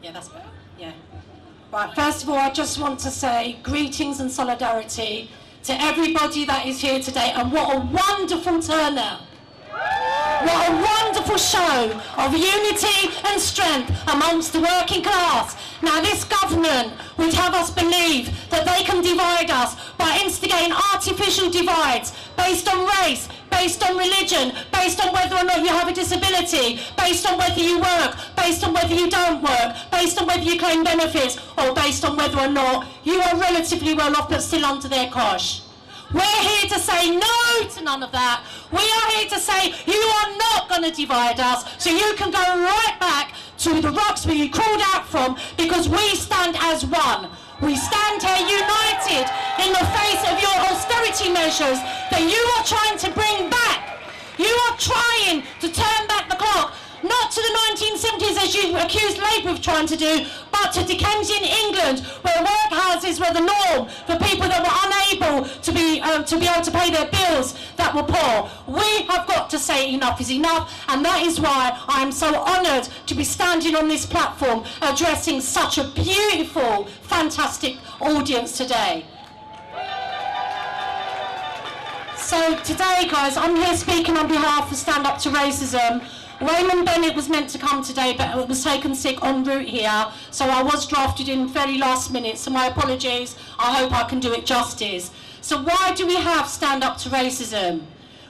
Yeah, that's better. Yeah. Right, first of all, I just want to say greetings and solidarity to everybody that is here today, and what a wonderful turnout. What a wonderful show of unity and strength amongst the working class. Now, this government would have us believe that they can divide us by instigating artificial divides based on race, based on religion, based on whether or not you have a disability, based on whether you work, based on whether you don't work, based on whether you claim benefits, or based on whether or not you are relatively well off but still under their cosh. We're here to say no to none of that. We are here to say you are not going to divide us, so you can go right back to the rocks where you crawled out from, because we stand as one. We stand here united in the face of your austerity measures that you are trying to bring back. You are trying to turn back the clock, not to the 1970s as you accused Labour of trying to do, but to Dickensian England, where workhouses were the norm for people that were unable to be able to pay their bills that were poor. We have got to say enough is enough, and that is why I am so honoured to be standing on this platform addressing such a beautiful, fantastic audience today. So today, guys, I'm here speaking on behalf of Stand Up to Racism. Raymond Bennett was meant to come today, but it was taken sick en route here, so I was drafted in fairly last minute, so my apologies. I hope I can do it justice. So why do we have Stand Up to Racism?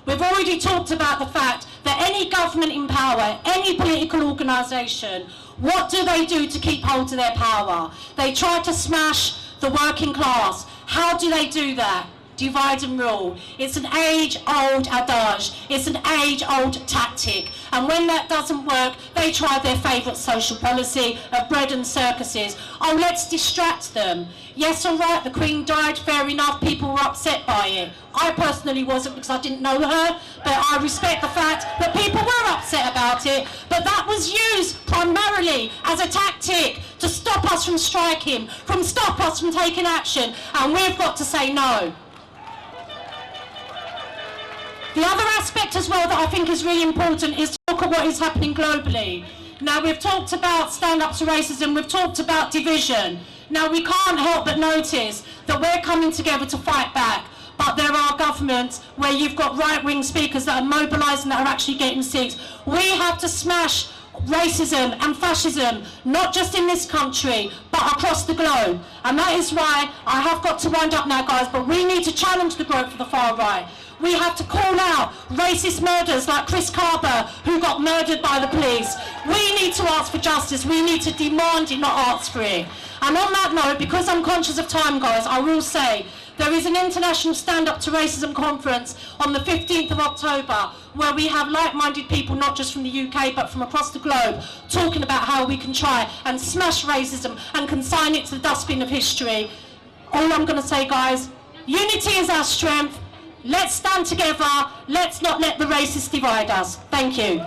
We've already talked about the fact that any government in power, any political organisation, what do they do to keep hold of their power? They try to smash the working class. How do they do that? Divide and rule. It's an age-old adage. It's an age-old tactic. And when that doesn't work, they try their favourite social policy of bread and circuses. Oh, let's distract them. Yes, all right, the Queen died, fair enough, people were upset by it. I personally wasn't, because I didn't know her, but I respect the fact that people were upset about it. But that was used primarily as a tactic to stop us from striking, stop us from taking action, and we've got to say no. The other aspect as well that I think is really important is to look at what is happening globally. Now, we've talked about Stand Up to Racism, we've talked about division. Now, we can't help but notice that we're coming together to fight back, but there are governments where you've got right-wing speakers that are mobilising, that are actually getting seats. We have to smash racism and fascism, not just in this country, but across the globe. And that is why I have got to wind up now, guys, but we need to challenge the growth of the far right. We have to call out racist murders like Chris Carver, who got murdered by the police. We need to ask for justice. We need to demand it, not ask for it. And on that note, because I'm conscious of time, guys, I will say there is an international Stand Up to Racism conference on the 15th of October, where we have like-minded people, not just from the UK, but from across the globe, talking about how we can try and smash racism and consign it to the dustbin of history. All I'm going to say, guys, unity is our strength. Let's stand together. Let's not let the racists divide us. Thank you.